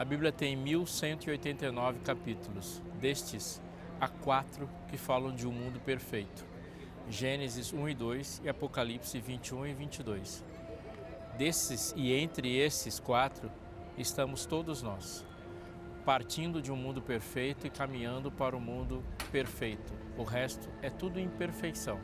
A Bíblia tem 1189 capítulos. Destes, há 4 que falam de um mundo perfeito. Gênesis 1 e 2 e Apocalipse 21 e 22. Desses e entre esses 4, estamos todos nós, partindo de um mundo perfeito e caminhando para um mundo perfeito. O resto é tudo imperfeição.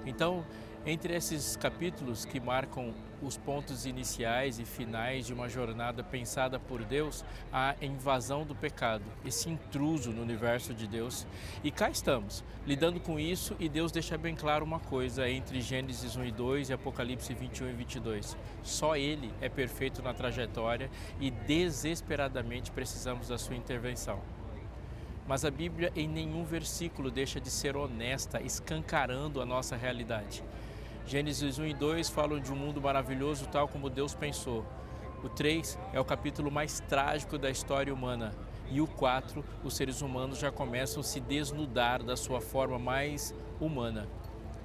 Então, entre esses capítulos que marcam os pontos iniciais e finais de uma jornada pensada por Deus, há a invasão do pecado, esse intruso no universo de Deus. E cá estamos, lidando com isso, e Deus deixa bem claro uma coisa entre Gênesis 1 e 2 e Apocalipse 21 e 22. Só Ele é perfeito na trajetória e desesperadamente precisamos da sua intervenção. Mas a Bíblia em nenhum versículo deixa de ser honesta, escancarando a nossa realidade. Gênesis 1 e 2 falam de um mundo maravilhoso tal como Deus pensou. O 3 é o capítulo mais trágico da história humana. E o 4, os seres humanos já começam a se desnudar da sua forma mais humana.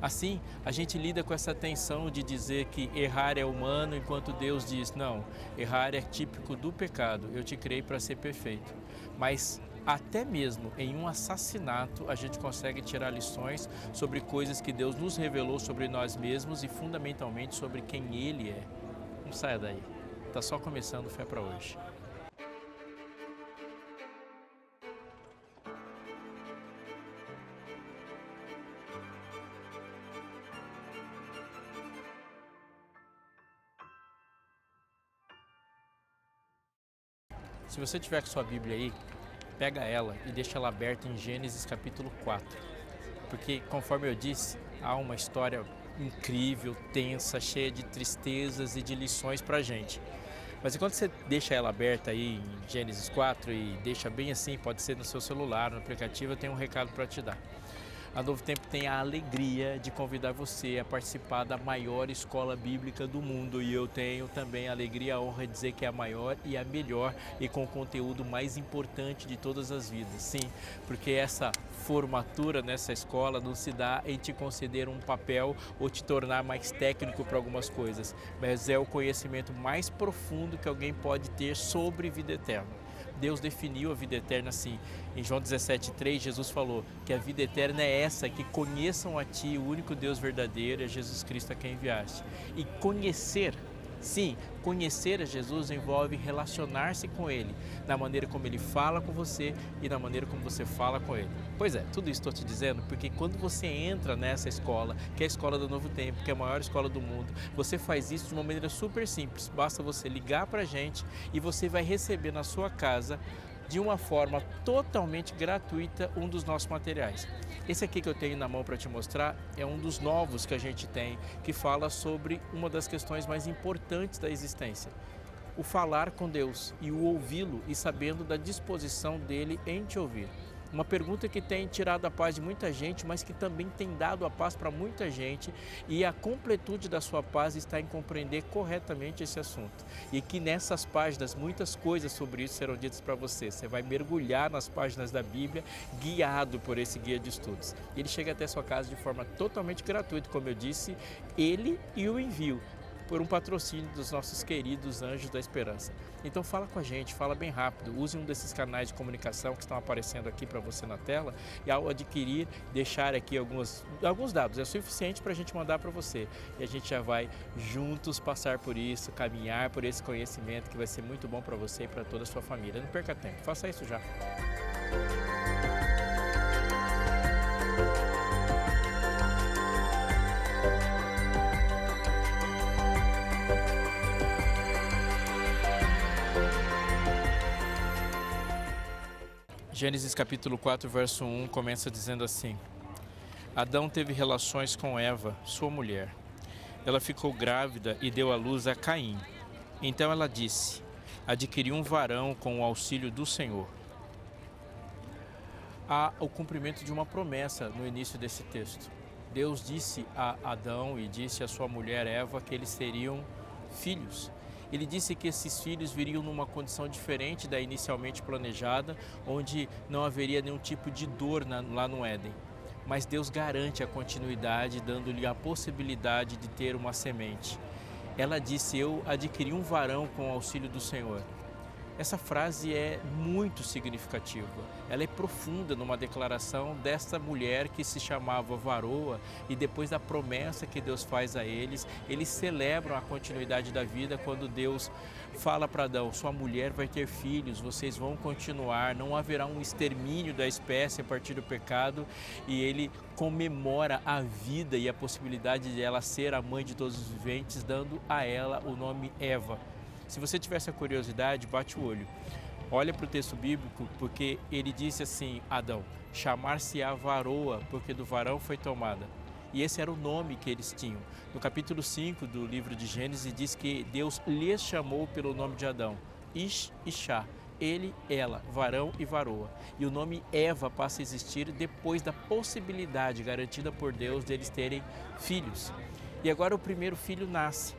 Assim, a gente lida com essa tensão de dizer que errar é humano, enquanto Deus diz, não, errar é típico do pecado, eu te criei para ser perfeito. Mas até mesmo em um assassinato a gente consegue tirar lições sobre coisas que Deus nos revelou sobre nós mesmos e fundamentalmente sobre quem Ele é. Não saia daí, está só começando Fé para hoje. Se você tiver com sua Bíblia aí, pega ela e deixa ela aberta em Gênesis capítulo 4. Porque, conforme eu disse, há uma história incrível, tensa, cheia de tristezas e de lições pra gente. Mas enquanto você deixa ela aberta aí em Gênesis 4 e deixa bem assim, pode ser no seu celular, no aplicativo, eu tenho um recado para te dar. A Novo Tempo tem a alegria de convidar você a participar da maior escola bíblica do mundo e eu tenho também a alegria e a honra de dizer que é a maior e a melhor e com o conteúdo mais importante de todas as vidas. Sim, porque essa formatura nessa escola não se dá em te conceder um papel ou te tornar mais técnico para algumas coisas, mas é o conhecimento mais profundo que alguém pode ter sobre vida eterna. Deus definiu a vida eterna assim. Em João 17,3, Jesus falou que a vida eterna é essa, que conheçam a Ti, o único Deus verdadeiro, é Jesus Cristo a quem enviaste. E conhecer, sim, conhecer a Jesus envolve relacionar-se com Ele, na maneira como Ele fala com você e na maneira como você fala com Ele. Pois é, tudo isso estou te dizendo porque quando você entra nessa escola, que é a escola do Novo Tempo, que é a maior escola do mundo, você faz isso de uma maneira super simples. Basta você ligar para a gente e você vai receber na sua casa, de uma forma totalmente gratuita, um dos nossos materiais. Esse aqui que eu tenho na mão para te mostrar é um dos novos que a gente tem, que fala sobre uma das questões mais importantes da existência. O falar com Deus e o ouvi-lo e sabendo da disposição dele em te ouvir. Uma pergunta que tem tirado a paz de muita gente, mas que também tem dado a paz para muita gente, e a completude da sua paz está em compreender corretamente esse assunto. E que nessas páginas muitas coisas sobre isso serão ditas para você. Você vai mergulhar nas páginas da Bíblia, guiado por esse guia de estudos. Ele chega até sua casa de forma totalmente gratuita, como eu disse, ele e o envio, por um patrocínio dos nossos queridos Anjos da Esperança. Então fala com a gente, fala bem rápido, use um desses canais de comunicação que estão aparecendo aqui para você na tela e ao adquirir, deixar aqui alguns dados, é o suficiente para a gente mandar para você. E a gente já vai juntos passar por isso, caminhar por esse conhecimento que vai ser muito bom para você e para toda a sua família. Não perca tempo, faça isso já. Gênesis capítulo 4, verso 1 começa dizendo assim: Adão teve relações com Eva, sua mulher. Ela ficou grávida e deu à luz a Caim. Então ela disse: adquiri um varão com o auxílio do Senhor. Há o cumprimento de uma promessa no início desse texto. Deus disse a Adão e disse à sua mulher Eva que eles teriam filhos. Ele disse que esses filhos viriam numa condição diferente da inicialmente planejada, onde não haveria nenhum tipo de dor lá no Éden. Mas Deus garante a continuidade, dando-lhe a possibilidade de ter uma semente. Ela disse: eu adquiri um varão com o auxílio do Senhor. Essa frase é muito significativa, ela é profunda numa declaração dessa mulher que se chamava varoa e depois da promessa que Deus faz a eles celebram a continuidade da vida quando Deus fala para Adão, sua mulher vai ter filhos, vocês vão continuar, não haverá um extermínio da espécie a partir do pecado e ele comemora a vida e a possibilidade de ela ser a mãe de todos os viventes, dando a ela o nome Eva. Se você tiver essa curiosidade, bate o olho. Olha para o texto bíblico, porque ele disse assim, Adão, chamar-se-á varoa, porque do varão foi tomada. E esse era o nome que eles tinham. No capítulo 5 do livro de Gênesis, diz que Deus lhes chamou pelo nome de Adão, Ish e Shá, ele, ela, varão e varoa. E o nome Eva passa a existir depois da possibilidade garantida por Deus deles terem filhos. E agora o primeiro filho nasce.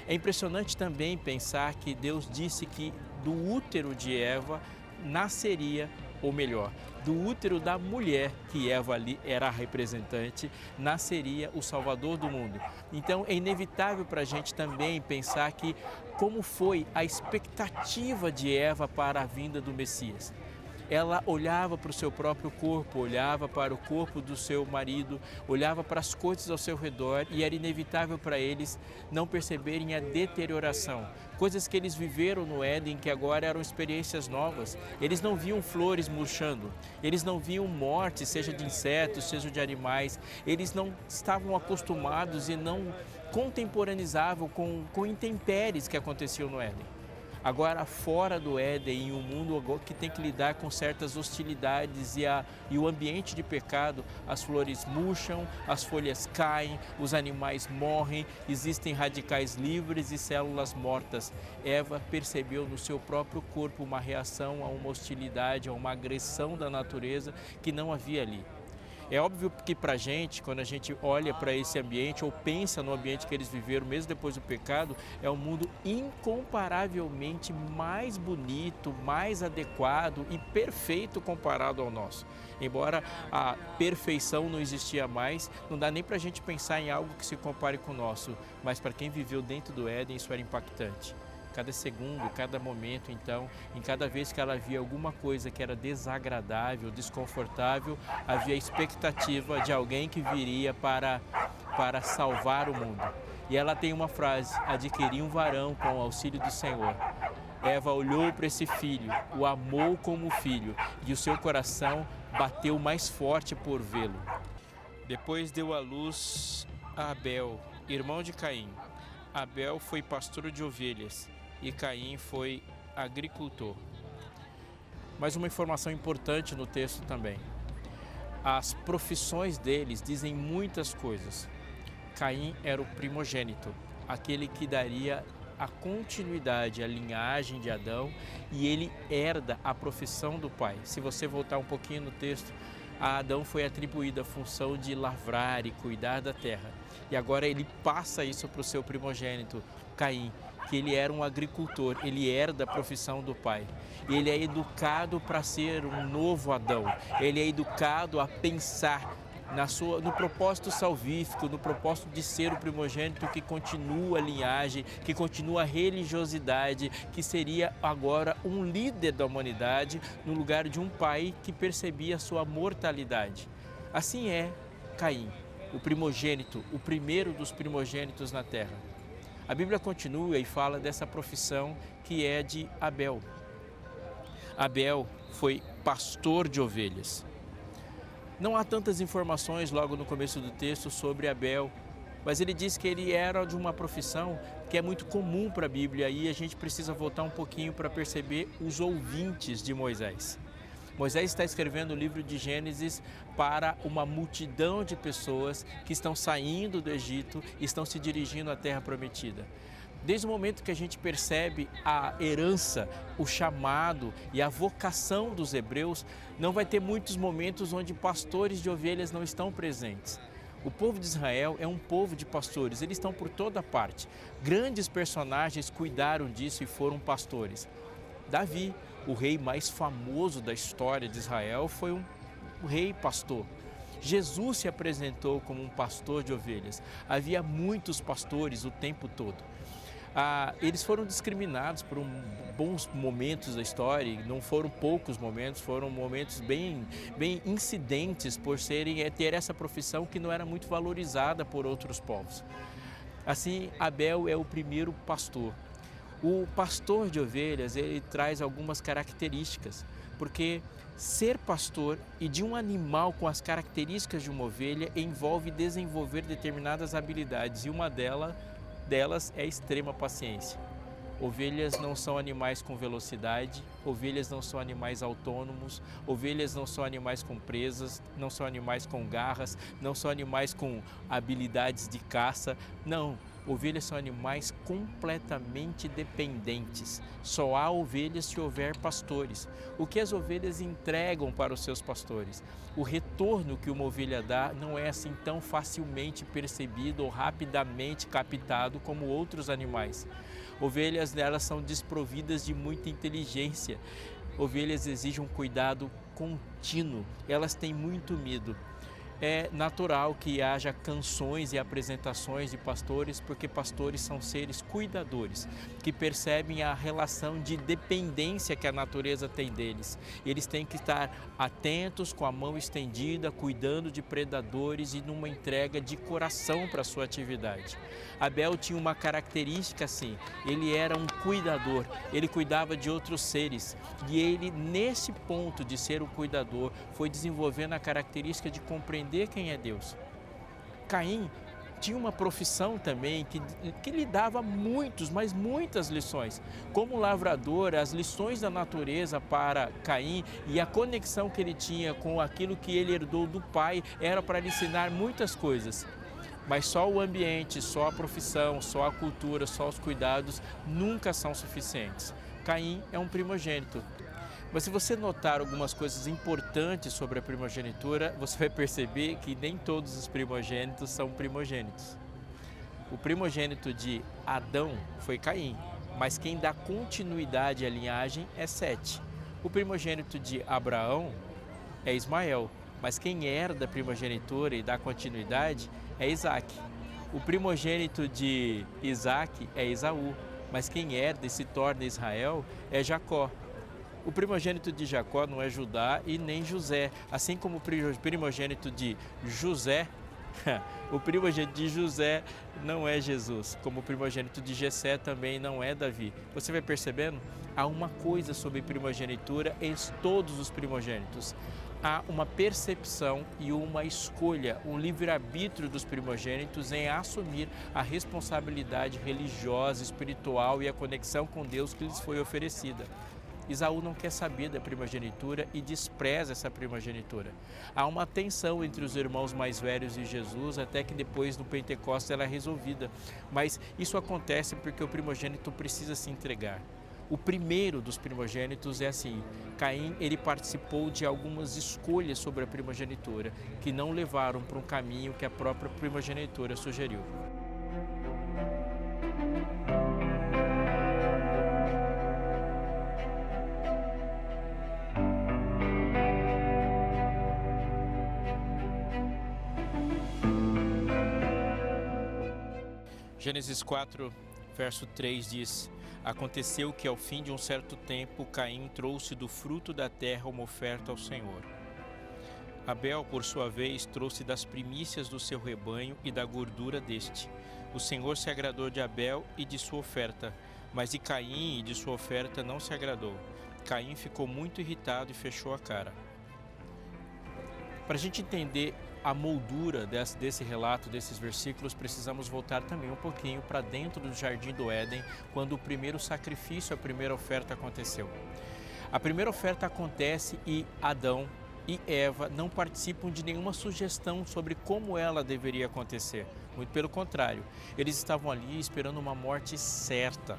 É impressionante também pensar que Deus disse que do útero de Eva nasceria, ou melhor, do útero da mulher, que Eva ali era a representante, nasceria o Salvador do mundo. Então é inevitável para a gente também pensar que como foi a expectativa de Eva para a vinda do Messias. Ela olhava para o seu próprio corpo, olhava para o corpo do seu marido, olhava para as coisas ao seu redor e era inevitável para eles não perceberem a deterioração. Coisas que eles viveram no Éden, que agora eram experiências novas. Eles não viam flores murchando, eles não viam morte, seja de insetos, seja de animais. Eles não estavam acostumados e não contemporanizavam com intempéries que aconteciam no Éden. Agora, fora do Éden, em um mundo que tem que lidar com certas hostilidades e o ambiente de pecado, as flores murcham, as folhas caem, os animais morrem, existem radicais livres e células mortas. Eva percebeu no seu próprio corpo uma reação a uma hostilidade, a uma agressão da natureza que não havia ali. É óbvio que para a gente, quando a gente olha para esse ambiente ou pensa no ambiente que eles viveram mesmo depois do pecado, é um mundo incomparavelmente mais bonito, mais adequado e perfeito comparado ao nosso. Embora a perfeição não existia mais, não dá nem para a gente pensar em algo que se compare com o nosso, mas para quem viveu dentro do Éden isso era impactante. Cada segundo, cada momento, então, em cada vez que ela via alguma coisa que era desagradável, desconfortável, havia expectativa de alguém que viria para salvar o mundo. E ela tem uma frase, adquiri um varão com o auxílio do Senhor. Eva olhou para esse filho, o amou como filho, e o seu coração bateu mais forte por vê-lo. Depois deu à luz a Abel, irmão de Caim. Abel foi pastor de ovelhas e Caim foi agricultor. Mas uma informação importante no texto também. As profissões deles dizem muitas coisas. Caim era o primogênito, aquele que daria a continuidade, a linhagem de Adão, e ele herda a profissão do pai. Se você voltar um pouquinho no texto, a Adão foi atribuída a função de lavrar e cuidar da terra. E agora ele passa isso para o seu primogênito, Caim, que ele era um agricultor, ele herda a profissão do pai. Ele é educado para ser um novo Adão, ele é educado a pensar no propósito salvífico, no propósito de ser o primogênito que continua a linhagem, que continua a religiosidade, que seria agora um líder da humanidade no lugar de um pai que percebia a sua mortalidade. Assim é Caim, o primogênito, o primeiro dos primogênitos na terra. A Bíblia continua e fala dessa profissão que é de Abel. Abel foi pastor de ovelhas. Não há tantas informações logo no começo do texto sobre Abel, mas ele diz que ele era de uma profissão que é muito comum para a Bíblia e a gente precisa voltar um pouquinho para perceber os ouvintes de Moisés. Moisés está escrevendo o livro de Gênesis para uma multidão de pessoas que estão saindo do Egito e estão se dirigindo à Terra Prometida. Desde o momento que a gente percebe a herança, o chamado e a vocação dos hebreus, não vai ter muitos momentos onde pastores de ovelhas não estão presentes. O povo de Israel é um povo de pastores, eles estão por toda parte. Grandes personagens cuidaram disso e foram pastores. Davi, o rei mais famoso da história de Israel, foi um rei pastor. Jesus se apresentou como um pastor de ovelhas. Havia muitos pastores o tempo todo. Eles foram discriminados por bons momentos da história, e não foram poucos momentos, foram momentos bem incidentes por ter essa profissão que não era muito valorizada por outros povos. Assim, Abel é o primeiro pastor. O pastor de ovelhas, ele traz algumas características, porque ser pastor e de um animal com as características de uma ovelha envolve desenvolver determinadas habilidades, e uma delas é a extrema paciência. Ovelhas não são animais com velocidade, ovelhas não são animais autônomos, ovelhas não são animais com presas, não são animais com garras, não são animais com habilidades de caça, não. Ovelhas são animais completamente dependentes. Só há ovelhas se houver pastores. O que as ovelhas entregam para os seus pastores? O retorno que uma ovelha dá não é assim tão facilmente percebido ou rapidamente captado como outros animais. Ovelhas, elas são desprovidas de muita inteligência. Ovelhas exigem um cuidado contínuo. Elas têm muito medo. É natural que haja canções e apresentações de pastores, porque pastores são seres cuidadores, que percebem a relação de dependência que a natureza tem deles. Eles têm que estar atentos, com a mão estendida, cuidando de predadores e numa entrega de coração para a sua atividade. Abel tinha uma característica assim, ele era um cuidador, ele cuidava de outros seres, e ele, nesse ponto de ser um cuidador, foi desenvolvendo a característica de compreender quem é Deus. Caim tinha uma profissão também que lhe dava muitas lições. Como lavrador, as lições da natureza para Caim e a conexão que ele tinha com aquilo que ele herdou do pai era para lhe ensinar muitas coisas. Mas só o ambiente, só a profissão, só a cultura, só os cuidados nunca são suficientes. Caim é um primogênito. Mas se você notar algumas coisas importantes sobre a primogenitura, você vai perceber que nem todos os primogênitos são primogênitos. O primogênito de Adão foi Caim, mas quem dá continuidade à linhagem é Sete. O primogênito de Abraão é Ismael, mas quem herda a primogenitura e dá continuidade é Isaac. O primogênito de Isaac é Esaú, mas quem herda e se torna Israel é Jacó. O primogênito de Jacó não é Judá e nem José, assim como o primogênito de José, o primogênito de José não é Jesus, como o primogênito de Jessé também não é Davi. Você vai percebendo? Há uma coisa sobre primogenitura em todos os primogênitos. Há uma percepção e uma escolha, um livre-arbítrio dos primogênitos em assumir a responsabilidade religiosa, espiritual e a conexão com Deus que lhes foi oferecida. Esaú não quer saber da primogenitura e despreza essa primogenitura. Há uma tensão entre os irmãos mais velhos e Jesus, até que depois do Pentecostes ela é resolvida. Mas isso acontece porque o primogênito precisa se entregar. O primeiro dos primogênitos é assim, Caim, ele participou de algumas escolhas sobre a primogenitura, que não levaram para um caminho que a própria primogenitura sugeriu. Gênesis 4, verso 3 diz: Aconteceu que ao fim de um certo tempo, Caim trouxe do fruto da terra uma oferta ao Senhor. Abel, por sua vez, trouxe das primícias do seu rebanho e da gordura deste. O Senhor se agradou de Abel e de sua oferta, mas de Caim e de sua oferta não se agradou. Caim ficou muito irritado e fechou a cara. Para a gente entender a moldura desse relato, desses versículos, precisamos voltar também um pouquinho para dentro do Jardim do Éden, quando o primeiro sacrifício, a primeira oferta aconteceu. A primeira oferta acontece e Adão e Eva não participam de nenhuma sugestão sobre como ela deveria acontecer. Muito pelo contrário, eles estavam ali esperando uma morte certa.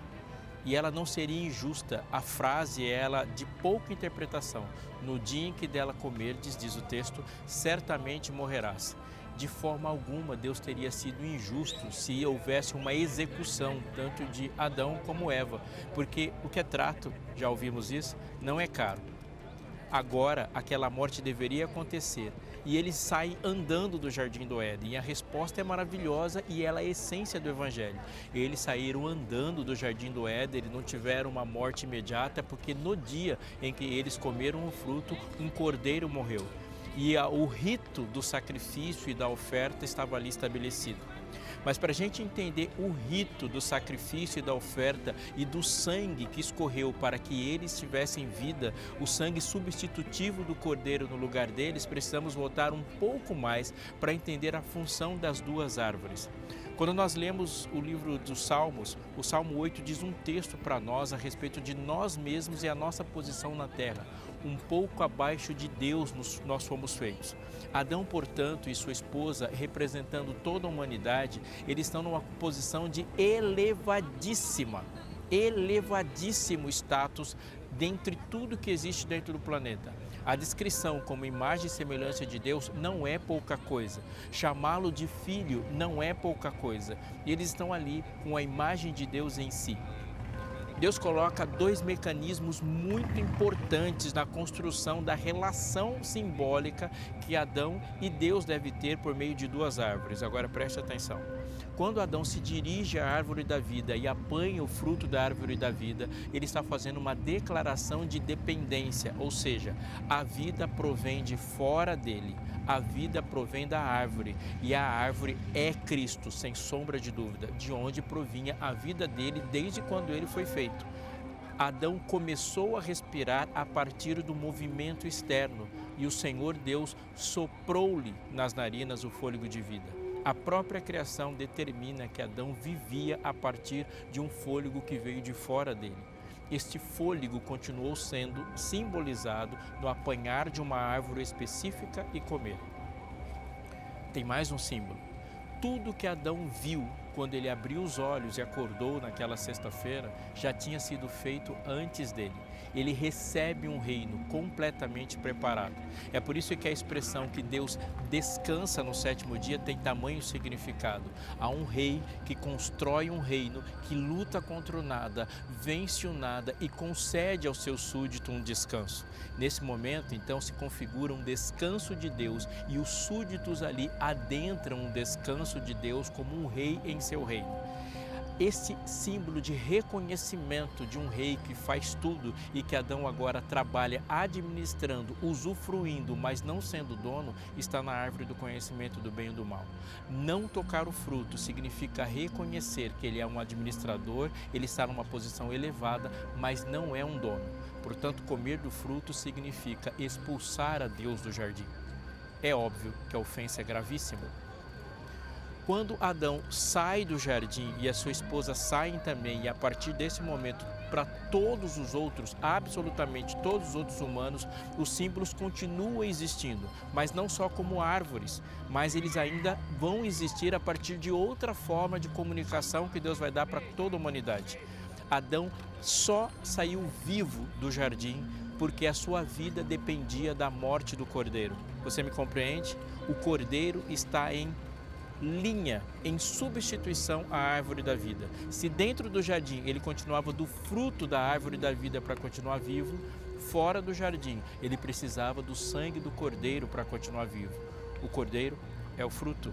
E ela não seria injusta. A frase é ela de pouca interpretação. No dia em que dela comerdes, diz o texto, certamente morrerás. De forma alguma Deus teria sido injusto se houvesse uma execução tanto de Adão como Eva, porque o que é trato, já ouvimos isso, não é caro. Agora, aquela morte deveria acontecer e eles saem andando do Jardim do Éden. E a resposta é maravilhosa e ela é a essência do Evangelho. Eles saíram andando do Jardim do Éden, eles não tiveram uma morte imediata, porque no dia em que eles comeram o fruto, um cordeiro morreu. E o rito do sacrifício e da oferta estava ali estabelecido. Mas para a gente entender o rito do sacrifício e da oferta e do sangue que escorreu para que eles tivessem vida, o sangue substitutivo do cordeiro no lugar deles, precisamos voltar um pouco mais para entender a função das duas árvores. Quando nós lemos o livro dos Salmos, o Salmo 8 diz um texto para nós a respeito de nós mesmos e a nossa posição na terra. Um pouco abaixo de Deus nós fomos feitos. Adão, portanto, e sua esposa, representando toda a humanidade, eles estão numa posição de elevadíssimo status dentre tudo que existe dentro do planeta. A descrição como imagem e semelhança de Deus não é pouca coisa. Chamá-lo de filho não é pouca coisa. Eles estão ali com a imagem de Deus em si. Deus coloca dois mecanismos muito importantes na construção da relação simbólica que Adão e Deus devem ter por meio de duas árvores. Agora preste atenção. Quando Adão se dirige à árvore da vida e apanha o fruto da árvore da vida, ele está fazendo uma declaração de dependência, ou seja, a vida provém de fora dele, a vida provém da árvore e a árvore é Cristo, sem sombra de dúvida, de onde provinha a vida dele desde quando ele foi feito. Adão começou a respirar a partir do movimento externo e o Senhor Deus soprou-lhe nas narinas o fôlego de vida. A própria criação determina que Adão vivia a partir de um fôlego que veio de fora dele. Este fôlego continuou sendo simbolizado no apanhar de uma árvore específica e comer. Tem mais um símbolo. Tudo que Adão viu quando ele abriu os olhos e acordou naquela sexta-feira já tinha sido feito antes dele. Ele recebe um reino completamente preparado. É por isso que a expressão que Deus descansa no sétimo dia tem tamanho significado. Há um rei que constrói um reino, que luta contra o nada, vence o nada e concede ao seu súdito um descanso. Nesse momento, então, se configura um descanso de Deus e os súditos ali adentram um descanso de Deus como um rei em seu reino. Esse símbolo de reconhecimento de um rei que faz tudo e que Adão agora trabalha administrando, usufruindo, mas não sendo dono, está na árvore do conhecimento do bem e do mal. Não tocar o fruto significa reconhecer que ele é um administrador, ele está numa posição elevada, mas não é um dono. Portanto, comer do fruto significa expulsar a Deus do jardim. É óbvio que a ofensa é gravíssima. Quando Adão sai do jardim e a sua esposa saem também, e a partir desse momento, para todos os outros, absolutamente todos os outros humanos, os símbolos continuam existindo, mas não só como árvores, mas eles ainda vão existir a partir de outra forma de comunicação que Deus vai dar para toda a humanidade. Adão só saiu vivo do jardim porque a sua vida dependia da morte do cordeiro. Você me compreende? O cordeiro está em linha, em substituição à árvore da vida. Se dentro do jardim ele continuava do fruto da árvore da vida para continuar vivo, fora do jardim ele precisava do sangue do cordeiro para continuar vivo. O cordeiro é o fruto.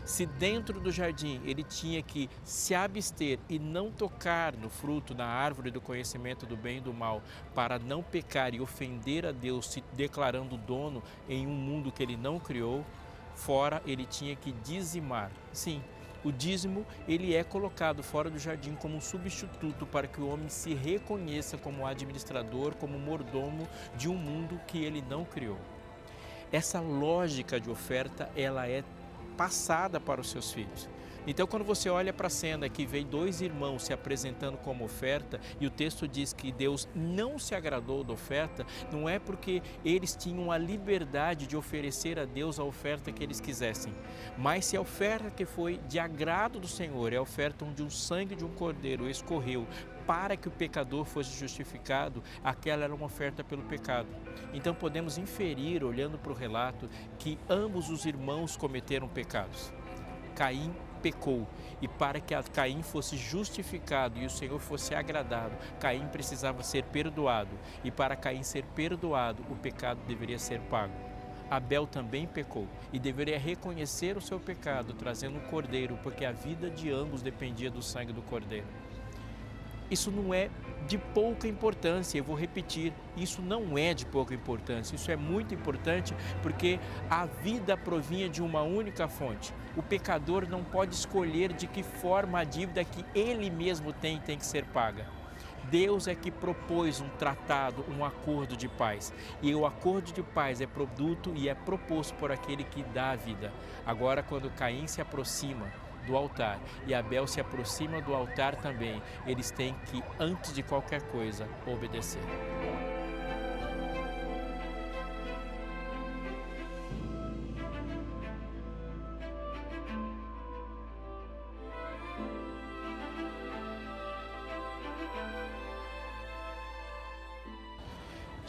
Se dentro do jardim ele tinha que se abster e não tocar no fruto, na árvore do conhecimento do bem e do mal, para não pecar e ofender a Deus, se declarando dono em um mundo que ele não criou, fora ele tinha que dizimar. Sim, o dízimo ele é colocado fora do jardim como um substituto para que o homem se reconheça como administrador, como mordomo de um mundo que ele não criou. Essa lógica de oferta, ela é passada para os seus filhos. Então, quando você olha para a cena que vem dois irmãos se apresentando como oferta e o texto diz que Deus não se agradou da oferta, não é porque eles tinham a liberdade de oferecer a Deus a oferta que eles quisessem, mas se a oferta que foi de agrado do Senhor é a oferta onde o sangue de um cordeiro escorreu para que o pecador fosse justificado, aquela era uma oferta pelo pecado. Então podemos inferir, olhando para o relato, que ambos os irmãos cometeram pecados. Caim pecou. E para que Caim fosse justificado e o Senhor fosse agradado, Caim precisava ser perdoado. E para Caim ser perdoado, o pecado deveria ser pago. Abel também pecou e deveria reconhecer o seu pecado, trazendo um cordeiro, porque a vida de ambos dependia do sangue do cordeiro. Isso não é de pouca importância, eu vou repetir, isso não é de pouca importância, isso é muito importante porque a vida provinha de uma única fonte. O pecador não pode escolher de que forma a dívida que ele mesmo tem que ser paga. Deus é que propôs um tratado, um acordo de paz. E o acordo de paz é produto e é proposto por aquele que dá a vida. Agora, quando Caim se aproxima do altar e Abel se aproxima do altar também, eles têm que, antes de qualquer coisa, obedecer.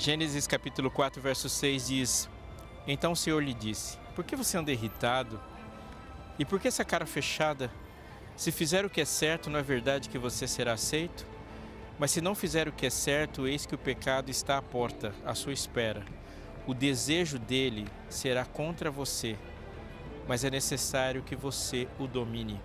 Gênesis capítulo 4, verso 6 diz: Então o Senhor lhe disse: Por que você anda irritado? E por que essa cara fechada? Se fizer o que é certo, não é verdade que você será aceito? Mas se não fizer o que é certo, eis que o pecado está à porta, à sua espera. O desejo dele será contra você, mas é necessário que você o domine.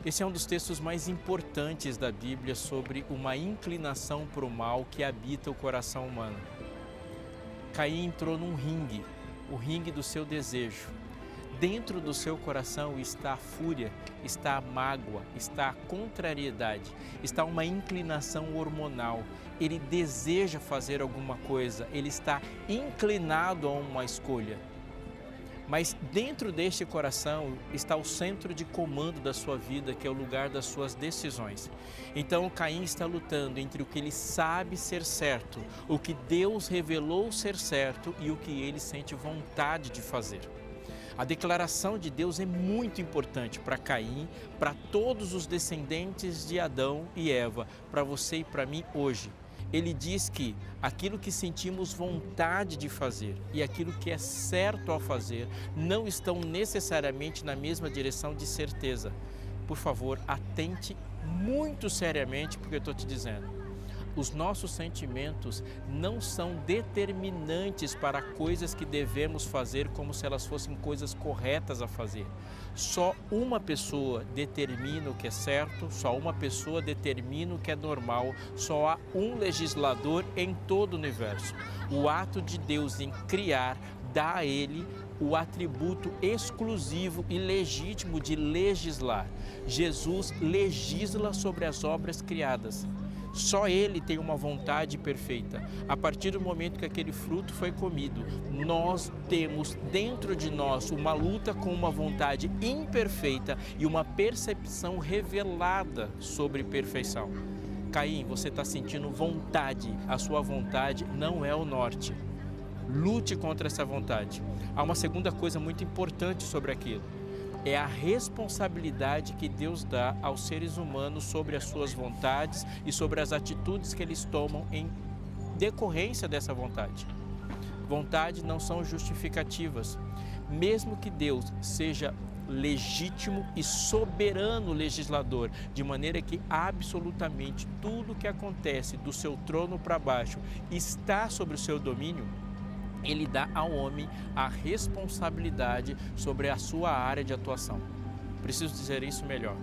Esse é um dos textos mais importantes da Bíblia sobre uma inclinação para o mal que habita o coração humano. Caim entrou num ringue, o ringue do seu desejo. Dentro do seu coração está a fúria, está a mágoa, está a contrariedade, está uma inclinação hormonal. Ele deseja fazer alguma coisa, ele está inclinado a uma escolha. Mas dentro deste coração está o centro de comando da sua vida, que é o lugar das suas decisões. Então Caim está lutando entre o que ele sabe ser certo, o que Deus revelou ser certo e o que ele sente vontade de fazer. A declaração de Deus é muito importante para Caim, para todos os descendentes de Adão e Eva, para você e para mim hoje. Ele diz que aquilo que sentimos vontade de fazer e aquilo que é certo ao fazer não estão necessariamente na mesma direção de certeza. Por favor, atente muito seriamente porque eu estou te dizendo. Os nossos sentimentos não são determinantes para coisas que devemos fazer como se elas fossem coisas corretas a fazer. Só uma pessoa determina o que é certo, só uma pessoa determina o que é normal, só há um legislador em todo o universo. O ato de Deus em criar dá a ele o atributo exclusivo e legítimo de legislar. Jesus legisla sobre as obras criadas. Só Ele tem uma vontade perfeita. A partir do momento que aquele fruto foi comido, nós temos dentro de nós uma luta com uma vontade imperfeita e uma percepção revelada sobre perfeição. Caim, você está sentindo vontade, a sua vontade não é o norte. Lute contra essa vontade. Há uma segunda coisa muito importante sobre aquilo. É a responsabilidade que Deus dá aos seres humanos sobre as suas vontades e sobre as atitudes que eles tomam em decorrência dessa vontade. Vontade não são justificativas. Mesmo que Deus seja legítimo e soberano legislador, de maneira que absolutamente tudo que acontece do seu trono para baixo está sobre o seu domínio, Ele dá ao homem a responsabilidade sobre a sua área de atuação. Preciso dizer isso melhor.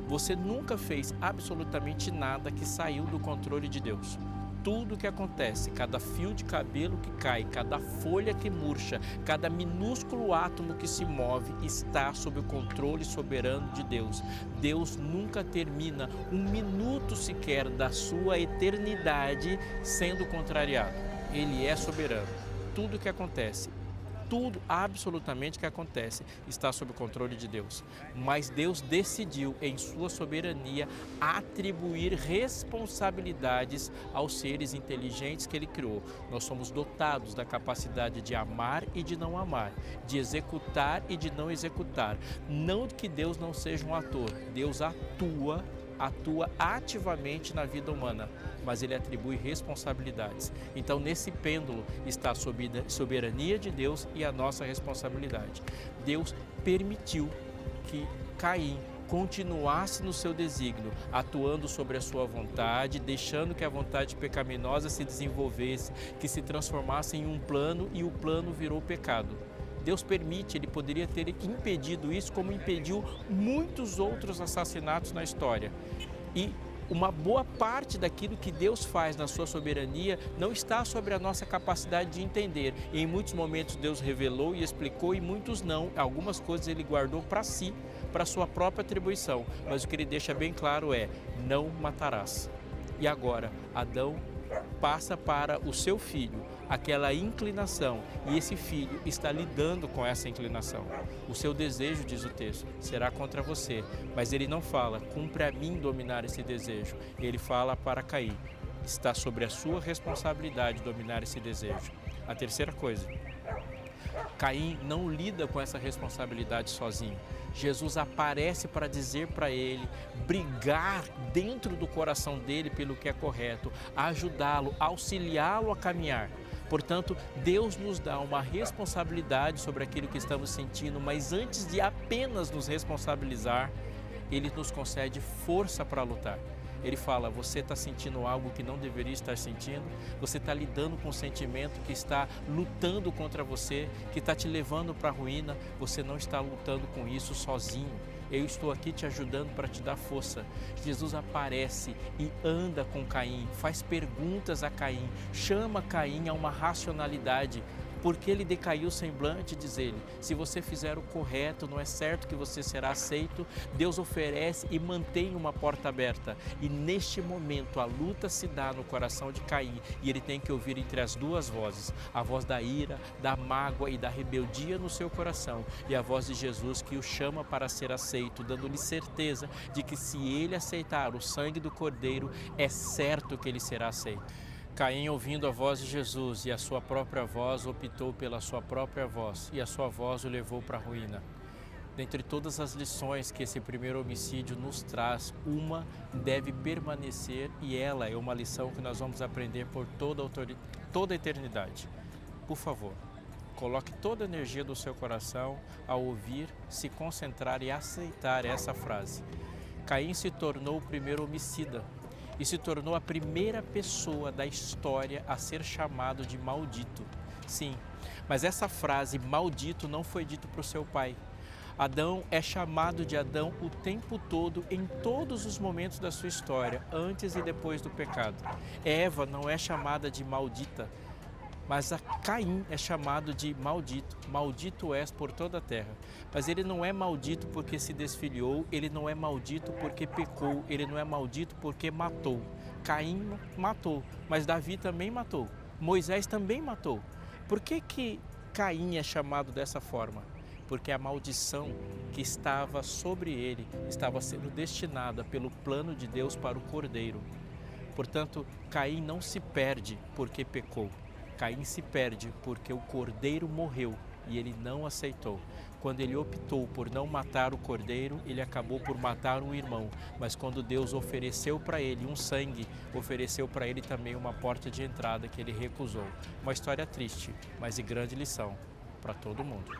Você nunca fez absolutamente nada que saiu do controle de Deus. Tudo que acontece, cada fio de cabelo que cai, cada folha que murcha, cada minúsculo átomo que se move, está sob o controle soberano de Deus. Deus nunca termina um minuto sequer da sua eternidade sendo contrariado. Ele é soberano. Tudo que acontece, tudo absolutamente que acontece está sob o controle de Deus. Mas Deus decidiu, em sua soberania, atribuir responsabilidades aos seres inteligentes que Ele criou. Nós somos dotados da capacidade de amar e de não amar, de executar e de não executar. Não que Deus não seja um ator, Deus atua ativamente na vida humana, mas Ele atribui responsabilidades. Então, nesse pêndulo está a soberania de Deus e a nossa responsabilidade. Deus permitiu que Caim continuasse no seu desígnio, atuando sobre a sua vontade, deixando que a vontade pecaminosa se desenvolvesse, que se transformasse em um plano e o plano virou pecado. Deus permite, ele poderia ter impedido isso, como impediu muitos outros assassinatos na história. E uma boa parte daquilo que Deus faz na sua soberania não está sobre a nossa capacidade de entender. E em muitos momentos Deus revelou e explicou, e muitos não. Algumas coisas ele guardou para si, para sua própria atribuição. Mas o que ele deixa bem claro é: não matarás. E agora, Adão passa para o seu filho aquela inclinação, e esse filho está lidando com essa inclinação. O seu desejo, diz o texto, será contra você, mas ele não fala, cumpre a mim dominar esse desejo. Ele fala para Caim, está sobre a sua responsabilidade dominar esse desejo. A terceira coisa, Caim não lida com essa responsabilidade sozinho. Jesus aparece para dizer para ele, brigar dentro do coração dele pelo que é correto, ajudá-lo, auxiliá-lo a caminhar. Portanto, Deus nos dá uma responsabilidade sobre aquilo que estamos sentindo, mas antes de apenas nos responsabilizar, Ele nos concede força para lutar. Ele fala, você está sentindo algo que não deveria estar sentindo, você está lidando com um sentimento que está lutando contra você, que está te levando para a ruína, você não está lutando com isso sozinho. Eu estou aqui te ajudando para te dar força. Jesus aparece e anda com Caim, faz perguntas a Caim, chama Caim a uma racionalidade. Porque ele decaiu o semblante, diz ele, se você fizer o correto, não é certo que você será aceito. Deus oferece e mantém uma porta aberta. E neste momento a luta se dá no coração de Caim e ele tem que ouvir entre as duas vozes, a voz da ira, da mágoa e da rebeldia no seu coração e a voz de Jesus que o chama para ser aceito, dando-lhe certeza de que se ele aceitar o sangue do Cordeiro, é certo que ele será aceito. Caim, ouvindo a voz de Jesus e a sua própria voz, optou pela sua própria voz e a sua voz o levou para a ruína. Dentre todas as lições que esse primeiro homicídio nos traz, uma deve permanecer e ela é uma lição que nós vamos aprender por toda a eternidade. Por favor, coloque toda a energia do seu coração ao ouvir, se concentrar e aceitar essa frase. Caim se tornou o primeiro homicida. E se tornou a primeira pessoa da história a ser chamado de maldito. Sim, mas essa frase maldito não foi dito para o seu pai. Adão é chamado de Adão o tempo todo, em todos os momentos da sua história, antes e depois do pecado. Eva não é chamada de maldita, mas a Caim é chamado de maldito. Maldito és por toda a terra. Mas ele não é maldito porque se desfiliou, ele não é maldito porque pecou, ele não é maldito porque matou. Caim matou, mas Davi também matou. Moisés também matou. Por que Caim é chamado dessa forma? Porque a maldição que estava sobre ele estava sendo destinada pelo plano de Deus para o Cordeiro. Portanto, Caim não se perde porque pecou. Caim se perde porque o Cordeiro morreu e ele não aceitou. Quando ele optou por não matar o Cordeiro, ele acabou por matar um irmão. Mas quando Deus ofereceu para ele um sangue, ofereceu para ele também uma porta de entrada que ele recusou. Uma história triste, mas de grande lição para todo mundo.